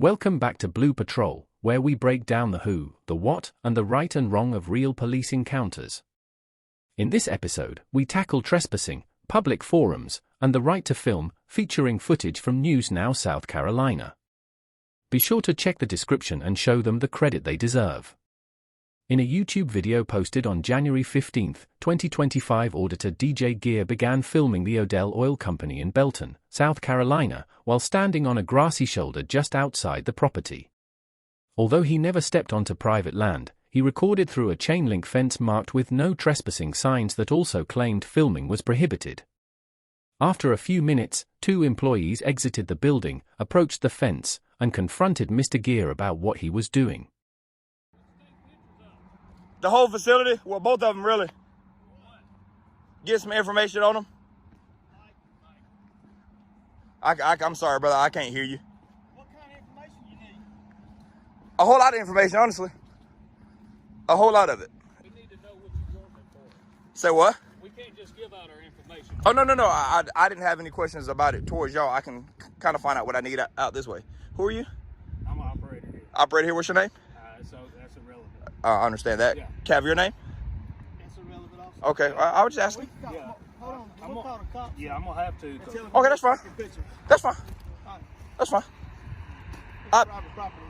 Welcome back to Blue Patrol, where we break down the who, the what, and the right and wrong of real police encounters. In this episode, we tackle trespassing, public forums, and the right to film, featuring footage from News Now, South Carolina. Be sure to check the description and show them the credit they deserve. In a YouTube video posted on January 15, 2025, auditor DJ Gear began filming the Odell Oil Company in Belton, South Carolina, while standing on a grassy shoulder just outside the property. Although he never stepped onto private land, he recorded through a chain-link fence marked with no trespassing signs that also claimed filming was prohibited. After a few minutes, two employees exited the building, approached the fence, and confronted Mr. Gear about what he was doing. The whole facility? Well, both of them, really. Get some information on them. I'm sorry, brother. I can't hear you. What kind of information you need? A whole lot of information, honestly. A whole lot of it. We need to know what you want it for. Say what? We can't just give out our information. Oh, no. I didn't have any questions about it towards y'all. I can kind of find out what I need out this way. Who are you? I'm an operator here. Operator here. What's your name? So that's irrelevant. I understand that. Yeah. Cav, your name? It's irrelevant also. Okay. I was just asking. Yeah. Hold on, I'm we'll call the cops. Yeah, I'm going to have to. Okay, that's fine. That's fine. Alright. That's fine. Private property.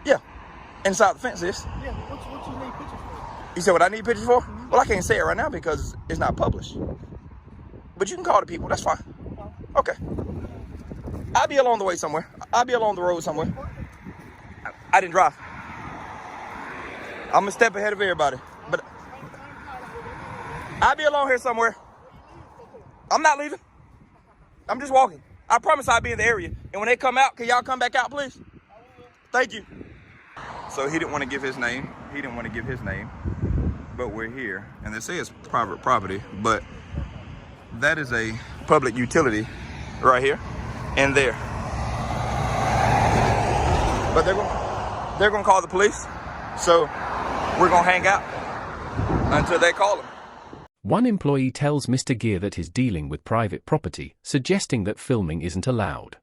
Yeah. Inside the fence is. Yeah, what you need pictures for? You said what I need pictures for? Well, I can't say it right now because it's not published. But you can call the people. That's fine. Okay. I'll be along the way somewhere. I'll be along the road somewhere. I didn't drive. I'm a step ahead of everybody. But I'll be along here somewhere. I'm not leaving. I'm just walking. I promise I'll be in the area. And when they come out, can y'all come back out, please? Thank you. So he didn't want to give his name. But we're here. And they say it's private property, but that is a public utility right here and there. But they're gonna call the police. So we're gonna hang out until they call them. One employee tells Mr. Gear that he's dealing with private property, suggesting that filming isn't allowed.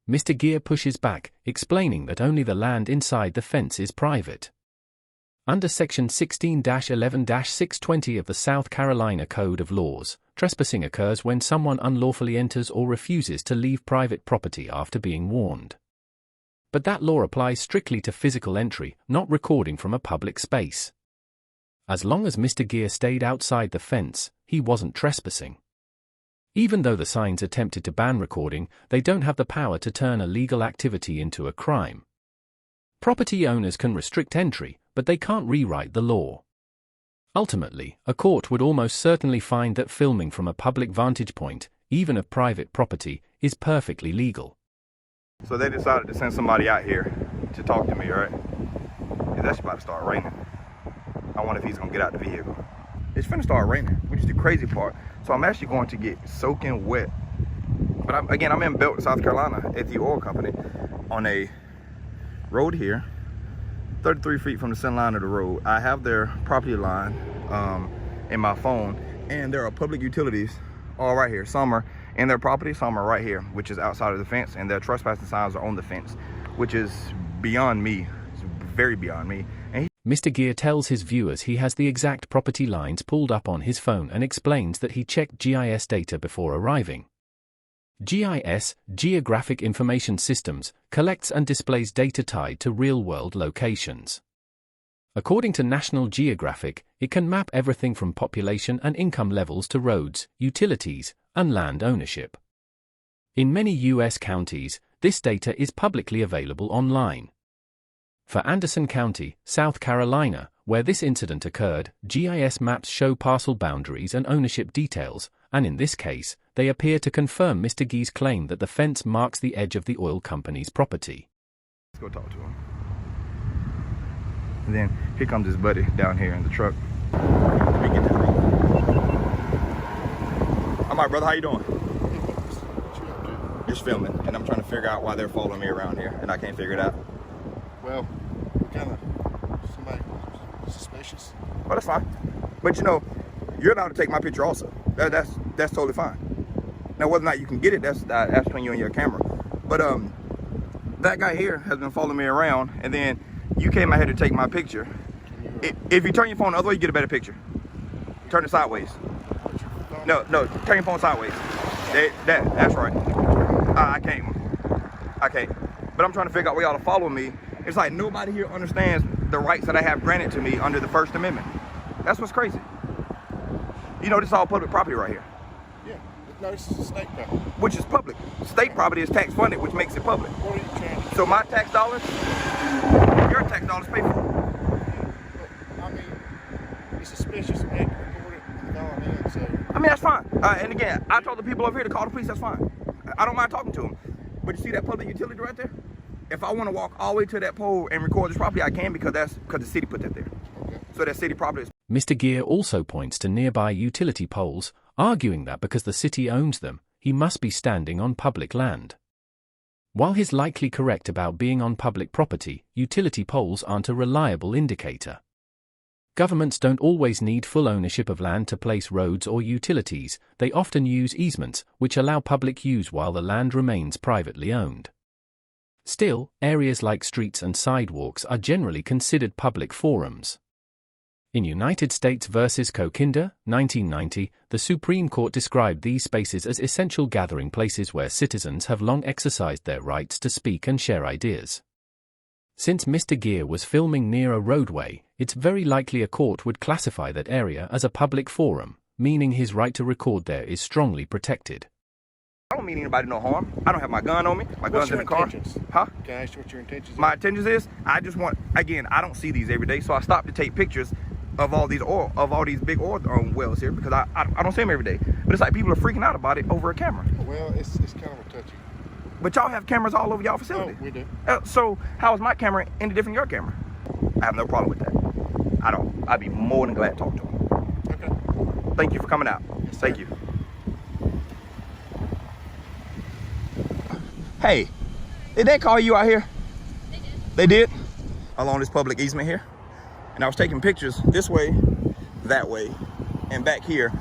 Mr. Gear pushes back, explaining that only the land inside the fence is private. Under Section 16-11-620 of the South Carolina Code of Laws, trespassing occurs when someone unlawfully enters or refuses to leave private property after being warned. But that law applies strictly to physical entry, not recording from a public space. As long as Mr. Gear stayed outside the fence, he wasn't trespassing. Even though the signs attempted to ban recording, they don't have the power to turn a legal activity into a crime. Property owners can restrict entry, but they can't rewrite the law. Ultimately, a court would almost certainly find that filming from a public vantage point, even of private property, is perfectly legal. So they decided to send somebody out here to talk to me, right? It's actually about to start raining. I wonder if he's gonna get out the vehicle. It's finna start raining, which is the crazy part. So I'm actually going to get soaking wet. But I'm in Belton, South Carolina at the oil company on a road here, 33 feet from the center line of the road. I have their property line in my phone, and there are public utilities all right here. Some are in their property, some are right here, which is outside of the fence, and their trespassing signs are on the fence, which is beyond me. It's very beyond me. And Mr. Gear tells his viewers he has the exact property lines pulled up on his phone and explains that he checked GIS data before arriving. GIS, Geographic Information Systems, collects and displays data tied to real-world locations. According to National Geographic, it can map everything from population and income levels to roads, utilities, and land ownership. In many U.S. counties, this data is publicly available online. For Anderson County, South Carolina, where this incident occurred, GIS maps show parcel boundaries and ownership details, and in this case, they appear to confirm Mr. Gee's claim that the fence marks the edge of the oil company's property. let's go talk to him. And then here comes his buddy down here in the truck. Let me get that roll. All right, brother, how you doing? Just filming, and I'm trying to figure out why they're following me around here, and I can't figure it out. Well, kind of somebody suspicious. Well, that's fine. But you know, you're allowed to take my picture also. That's totally fine. Now, whether or not you can get it, that's between you and your camera. But that guy here has been following me around, and then you came out here to take my picture. If you turn your phone the other way, you get a better picture. Turn it sideways. No, turn your phone sideways. That's right. I can't. But I'm trying to figure out why y'all are following me. It's like nobody here understands the rights that I have granted to me under the First Amendment. That's what's crazy. You know, this is all public property right here. Yeah, no, this is state property. Which is public. State property is tax funded, which makes it public. What are you trying to So my tax dollars, your tax dollars pay for it. I mean, it's suspicious. We have to report it and going in, so. I mean, that's fine. And again, I told the people over here to call the police, that's fine. I don't mind talking to them. But you see that public utility right there? If I want to walk all the way to that pole and record this property, I can because the city put that there. Okay. So that city property is. Mr. Gear also points to nearby utility poles, arguing that because the city owns them, he must be standing on public land. While he's likely correct about being on public property, utility poles aren't a reliable indicator. Governments don't always need full ownership of land to place roads or utilities. They often use easements, which allow public use while the land remains privately owned. Still, areas like streets and sidewalks are generally considered public forums. In United States v. Kokinder, 1990, the Supreme Court described these spaces as essential gathering places where citizens have long exercised their rights to speak and share ideas. Since Mr. Gear was filming near a roadway, it's very likely a court would classify that area as a public forum, meaning his right to record there is strongly protected. I don't mean anybody no harm. I don't have my gun on me. My gun's in the car. Huh? Can I ask you what your intentions are? My intentions is, I just want, again, I don't see these every day, so I stopped to take pictures of all these big oil wells here because I don't see them every day. But it's like people are freaking out about it over a camera. Well, it's kind of a touchy. But y'all have cameras all over y'all facility. Oh, we do. So how is my camera any different than your camera? I have no problem with that. I'd be more than glad to talk to him. Okay. Thank you for coming out. Yes, Thank sir. you. Hey, did they call you out here? They did. They did? Along this public easement here. And I was taking pictures this way, that way, and back here.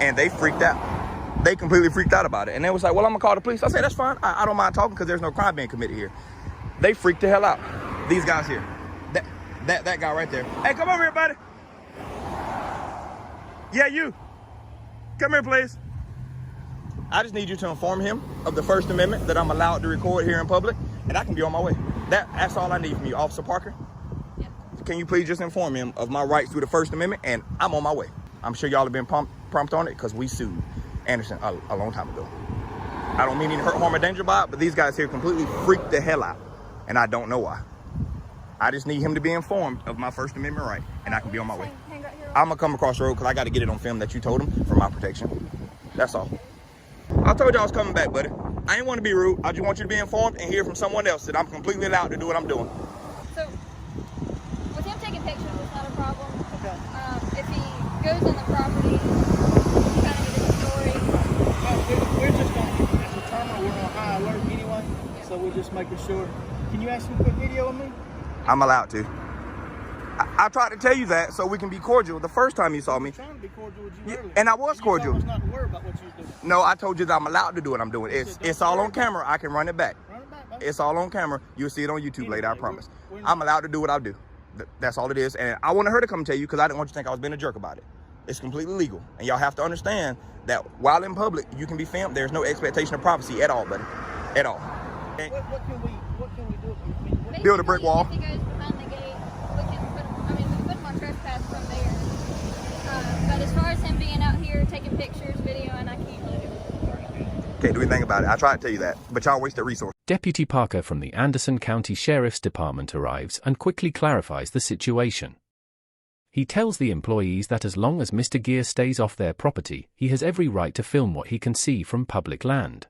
And they freaked out. They completely freaked out about it. And they was like, well, I'm gonna call the police. I said, that's fine. I don't mind talking because there's no crime being committed here. They freaked the hell out. These guys here. That guy right there. Hey, come over here, buddy. Yeah, you. Come here, please. I just need you to inform him of the First Amendment that I'm allowed to record here in public, and I can be on my way. That's all I need from you, Officer Parker. Yeah. Can you please just inform him of my rights through the First Amendment, and I'm on my way. I'm sure y'all have been prompt on it because we sued Anderson a long time ago. I don't mean any hurt, harm, or danger by it, but these guys here completely freaked the hell out, and I don't know why. I just need him to be informed of my First Amendment right, and I can be on my way. Hang right here. I'm gonna come across the road because I got to get it on film that you told him for my protection. That's all. I told you I was coming back, buddy. I ain't want to be rude. I just want you to be informed and hear from someone else that I'm completely allowed to do what I'm doing. So, with him taking pictures, it's not a problem. Okay. If he goes on the property, kind of get his story. We're just going to determine we're on high alert anyway, so we're just making sure. Can you ask him to put video of me? I'm allowed to. I tried to tell you that so we can be cordial the first time you saw me. I'm trying to be cordial with you Yeah, earlier. and I was You cordial. told us not to worry about what you was doing. No, I told you that I'm allowed to do what I'm doing. It's all on camera. I can run it back. Run it back, baby. It's all on camera. You'll see it on YouTube later, I Anyway, promise. we're not- I'm allowed to do what I do. That's all it is. And I wanted her to come tell you because I didn't want you to think I was being a jerk about it. It's completely legal. And y'all have to understand that while in public, you can be filmed. There's no expectation of privacy at all, buddy. At all. And What can we do? I mean, what- Build a brick wall. If he goes behind the gate, we can put him on trespass from there. But as far as him being out here taking pictures, videoing, I can't really do it. can't do anything about it. I tried to tell you that, but y'all wasted resources. Deputy Parker from the Anderson County Sheriff's Department arrives and quickly clarifies the situation. He tells the employees that as long as Mr. Gear stays off their property, he has every right to film what he can see from public land.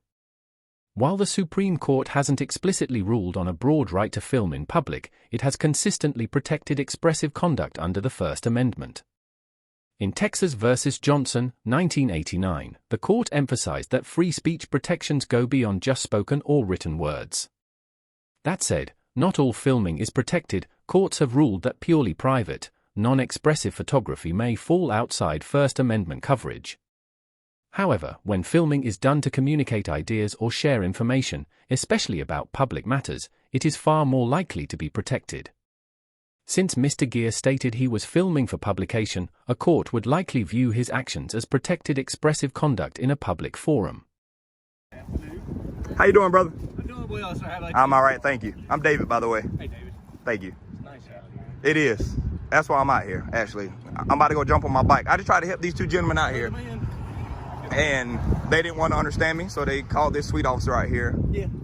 While the Supreme Court hasn't explicitly ruled on a broad right to film in public, it has consistently protected expressive conduct under the First Amendment. In Texas v. Johnson, 1989, the court emphasized that free speech protections go beyond just spoken or written words. That said, not all filming is protected. Courts have ruled that purely private, non-expressive photography may fall outside First Amendment coverage. However, when filming is done to communicate ideas or share information, especially about public matters, it is far more likely to be protected. Since Mr. Gear stated he was filming for publication, a court would likely view his actions as protected expressive conduct in a public forum. How you doing, brother? I'm doing well, sir. How about I'm all right, thank you. I'm David, by the way. Hey, David. Thank you. It's nice out here. It is. That's why I'm out here, actually. I'm about to go jump on my bike. I just tried to help these two gentlemen out here, and they didn't want to understand me, so they called this sweet officer out here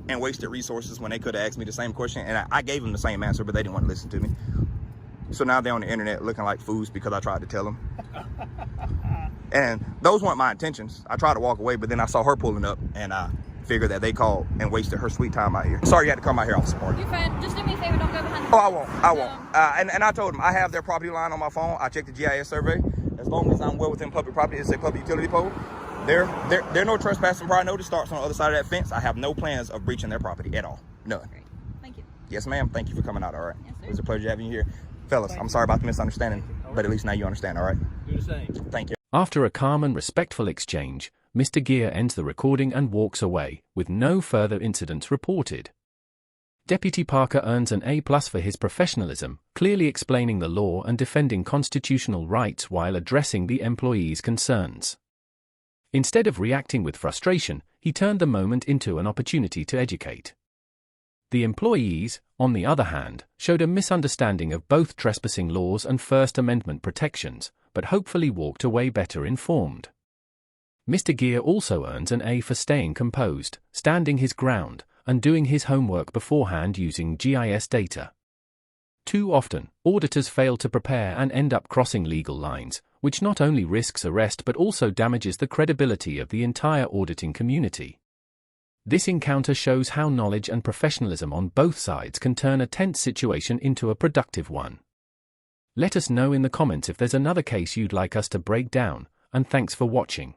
and wasted resources when they could have asked me the same question, and I gave them the same answer, but they didn't want to listen to me. So now they're on the internet looking like fools because I tried to tell them. And those weren't my intentions. I tried to walk away, but then I saw her pulling up, and I figured that they called and wasted her sweet time out here. Sorry you had to come out here, Officer Parker. You're fine. Just do me a favor. Don't go behind the Oh, I won't. And I told them I have their property line on my phone. I checked the GIS survey. As long as I'm well within public property, it's a public utility pole. There no trespassing prior notice starts on the other side of that fence. I have no plans of breaching their property at all. None. Great. Thank you. Yes, ma'am. Thank you for coming out, all right? Yes, sir. It was a pleasure having you here. Fellas, I'm sorry about the misunderstanding, but at least now you understand, all right? Do the same. Thank you. After a calm and respectful exchange, Mr. Gear ends the recording and walks away, with no further incidents reported. Deputy Parker earns an A+ for his professionalism, clearly explaining the law and defending constitutional rights while addressing the employee's concerns. Instead of reacting with frustration, he turned the moment into an opportunity to educate. The employees, on the other hand, showed a misunderstanding of both trespassing laws and First Amendment protections, but hopefully walked away better informed. Mr. Gear also earns an A for staying composed, standing his ground, and doing his homework beforehand using GIS data. Too often, auditors fail to prepare and end up crossing legal lines, which not only risks arrest but also damages the credibility of the entire auditing community. This encounter shows how knowledge and professionalism on both sides can turn a tense situation into a productive one. Let us know in the comments if there's another case you'd like us to break down, and thanks for watching.